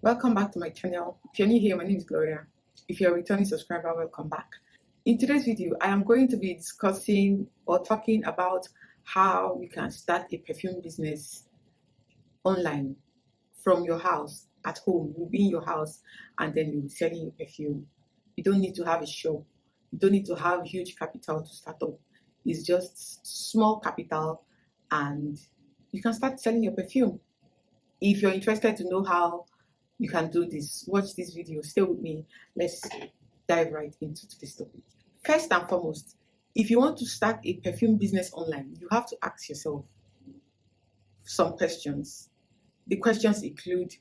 Welcome back to my channel. If you're new here, my name is Gloria. If you're a returning subscriber, welcome back. In today's video, I am going to be discussing or talking about how you can start a perfume business online from your house at home. You'll be in your house and then you'll be selling your perfume. You don't need to have a shop. You don't need to have huge capital to start up. It's just small capital and you can start selling your perfume. If you're interested to know how you can do this, watch this video, stay with me. Let's dive right into this topic. First and foremost, if you want to start a perfume business online, you have to ask yourself some questions. The questions include,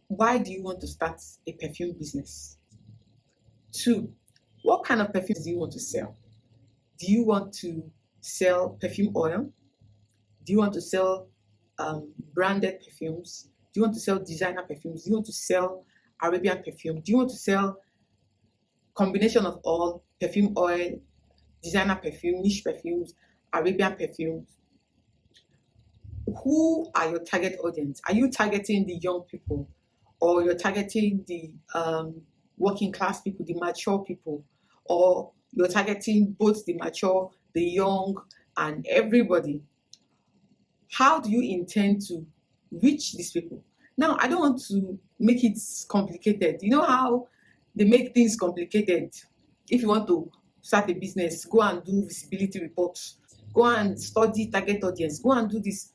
why do you want to start a perfume business? 2, what kind of perfumes do you want to sell? Do you want to sell perfume oil? Do you want to sell branded perfumes? Do you want to sell designer perfumes? Do you want to sell Arabian perfume? Do you want to sell combination of all, perfume oil, designer perfume, niche perfumes, Arabian perfumes? Who are your target audience? Are you targeting the young people, or you're targeting the working class people, the mature people, or you're targeting both the mature, the young, and everybody? How do you intend to reach these people? Now, I don't want to make it complicated. You know how they make things complicated? If you want to start a business, go and do visibility reports, go and study target audience, go and do this.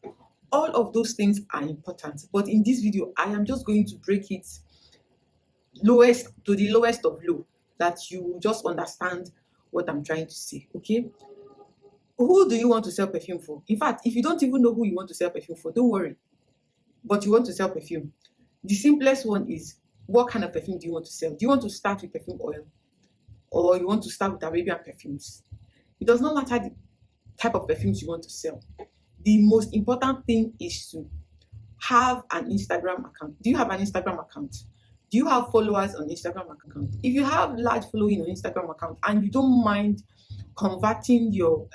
All of those things are important. But in this video, I am just going to break it lowest to the lowest of low, that you just understand what I'm trying to say, okay? Who do you want to sell perfume for? In fact, if you don't even know who you want to sell perfume for, don't worry. But you want to sell perfume. The simplest one is, what kind of perfume do you want to sell? Do you want to start with perfume oil? Or you want to start with Arabian perfumes? It does not matter the type of perfumes you want to sell. The most important thing is to have an Instagram account. Do you have an Instagram account? Do you have followers on Instagram account? If you have large following on Instagram account and you don't mind converting your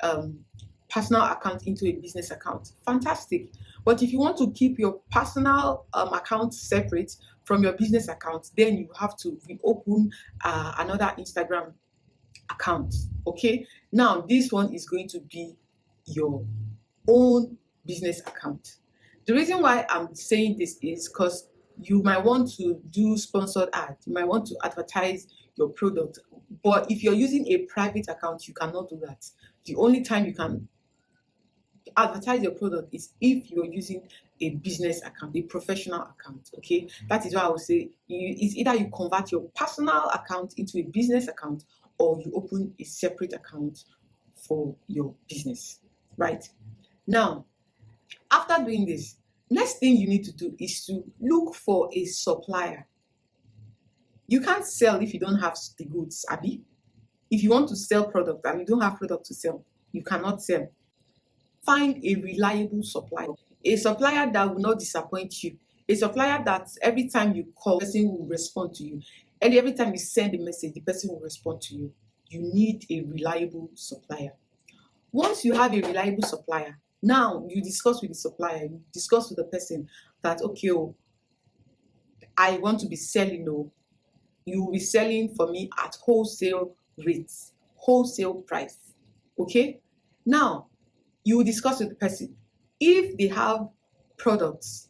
personal account into a business account, fantastic. But if you want to keep your personal account separate from your business account, then you have to reopen another Instagram account. Okay, now this one is going to be your own business account. The reason why I'm saying this is because you might want to do sponsored ads, you might want to advertise your product, but if you're using a private account, you cannot do that. The only time you can advertise your product is if you're using a business account, a professional account. Okay, that is why I would say it's either you convert your personal account into a business account, or you open a separate account for your business. Right now, after doing this, next thing you need to do is to look for a supplier. You can't sell if you don't have the goods, Abby. If you want to sell product and you don't have product to sell, you cannot sell. Find a reliable supplier, a supplier that will not disappoint you, a supplier that every time you call, the person will respond to you, and every time you send a message, the person will respond to you. You need a reliable supplier. Once you have a reliable supplier, now you discuss with the supplier, you discuss with the person that, okay, I want to be selling, you will be selling for me at wholesale rates, wholesale price. Okay, now you will discuss with the person. If they have products,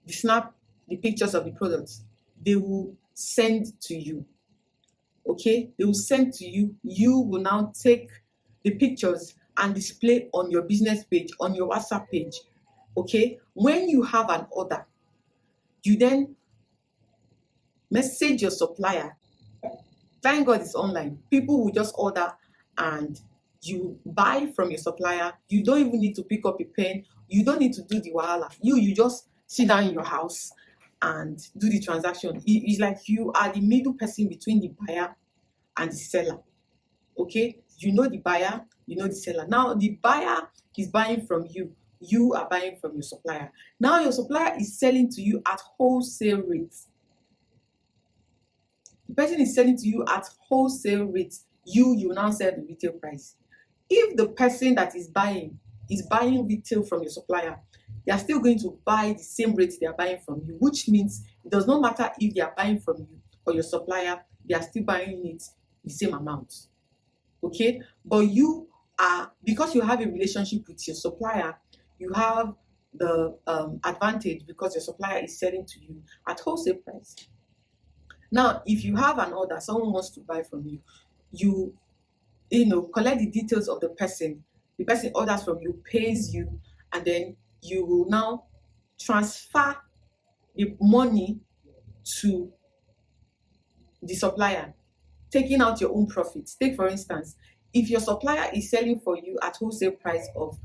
they snap the pictures of the products, they will send to you. Okay, they will send to you. You will now take the pictures and display on your business page, on your WhatsApp page. Okay, when you have an order, you then message your supplier. Thank God it's online. People will just order and you buy from your supplier. You don't even need to pick up a pen. You don't need to do the wahala. You just sit down in your house and do the transaction. It's like you are the middle person between the buyer and the seller. Okay, you know the buyer, you know the seller. Now the buyer is buying from you. You are buying from your supplier. Now your supplier is selling to you at wholesale rates. The person is selling to you at wholesale rates. You now sell the retail price. If the person that is buying is buying retail from your supplier, they are still going to buy the same rate they are buying from you, which means it does not matter if they are buying from you or your supplier, they are still buying it the same amount. Okay, but you are, because you have a relationship with your supplier, you have the advantage because your supplier is selling to you at wholesale price. Now, if you have an order, someone wants to buy from you, you know, collect the details of the person orders from you, pays you, and then you will now transfer the money to the supplier, taking out your own profits. Take for instance, if your supplier is selling for you at wholesale price of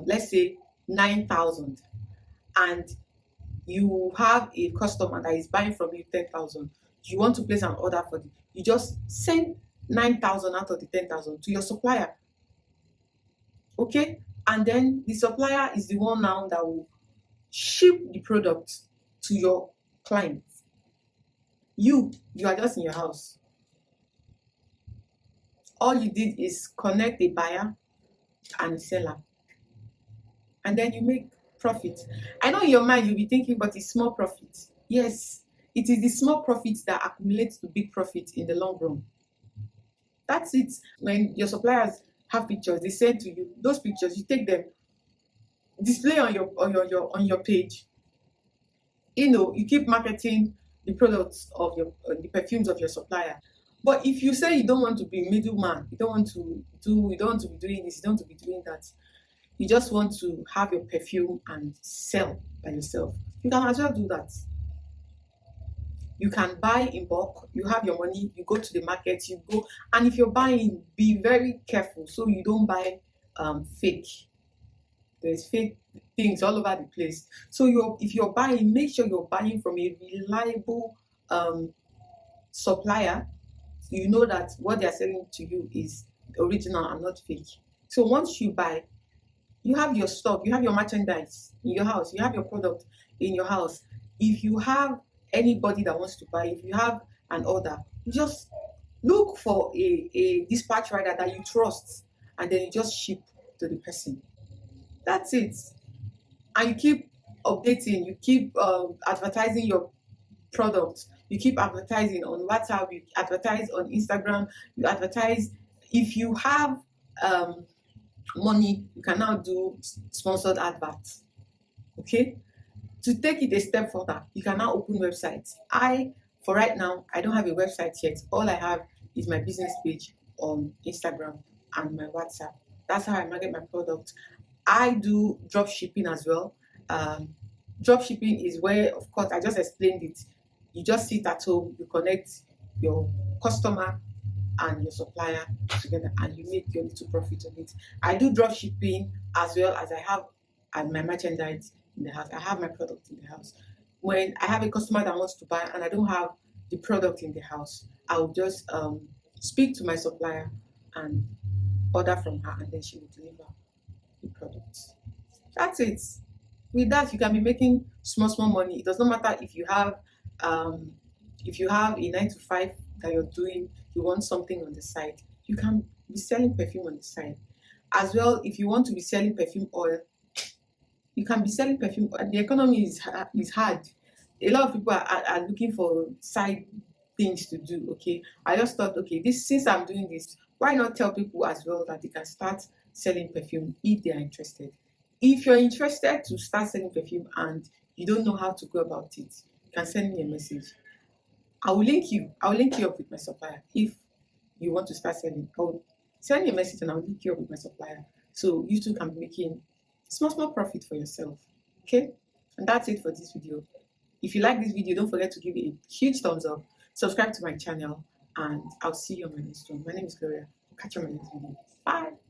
let's say 9,000, and you have a customer that is buying from you 10,000, you want to place an order for it, you just send 9,000 out of the 10,000 to your supplier. Okay, and then the supplier is the one now that will ship the product to your client. You are just in your house. All you did is connect a buyer and a seller, and then you make profit. I know in your mind you'll be thinking, but it's small profit. Yes, it is the small profits that accumulates to big profit in the long run. That's it. When your suppliers have pictures, they send to you those pictures, you take them, display on your page. You know, you keep marketing the products of your the perfumes of your supplier. But if you say you don't want to be middleman, you don't want to be doing this, you don't want to be doing that, you just want to have your perfume and sell by yourself, you can as well do that. You can buy in bulk, you have your money, you go to the market, you go, and if you're buying, be very careful so you don't buy fake. There's fake things all over the place. So if you're buying, make sure you're buying from a reliable supplier. You know that what they're selling to you is original and not fake. So once you buy, you have your stock, you have your merchandise in your house, you have your product in your house. If you have anybody that wants to buy, if you have an order, you just look for a dispatch rider that you trust, and then you just ship to the person. That's it. And you keep updating, you keep advertising your product, you keep advertising on WhatsApp, you advertise on Instagram, you advertise. If you have money, you can now do sponsored adverts. Okay, to take it a step further, you can now open websites. For right now, I don't have a website yet. All I have is my business page on Instagram and my WhatsApp. That's how I market my product. I do drop shipping as well. Drop shipping is where, of course, I just explained it. You just sit at home, you connect your customer and your supplier together, and you make your little profit on it. I do drop shipping as well as I have my merchandise in the house. I have my product in the house. When I have a customer that wants to buy and I don't have the product in the house, I will just speak to my supplier and order from her, and then she will deliver the products. That's it. With that, you can be making small money. It does not matter if you have a 9 to 5 that you're doing, you want something on the side, you can be selling perfume on the side. As well, if you want to be selling perfume oil, you can be selling perfume. The economy is hard. A lot of people are looking for side things to do. Okay, I just thought, okay, since I'm doing this, why not tell people as well that they can start selling perfume if they are interested. If you're interested to start selling perfume and you don't know how to go about it, you can send me a message. I will link you up with my supplier. If you want to start selling, I will send me a message and I'll link you up with my supplier, so you too can be making small profit for yourself. Okay, and that's it for this video. If you like this video, don't forget to give it a huge thumbs up, subscribe to my channel, and I'll see you on my next one. My name is Gloria. I'll catch you on my next video. Bye.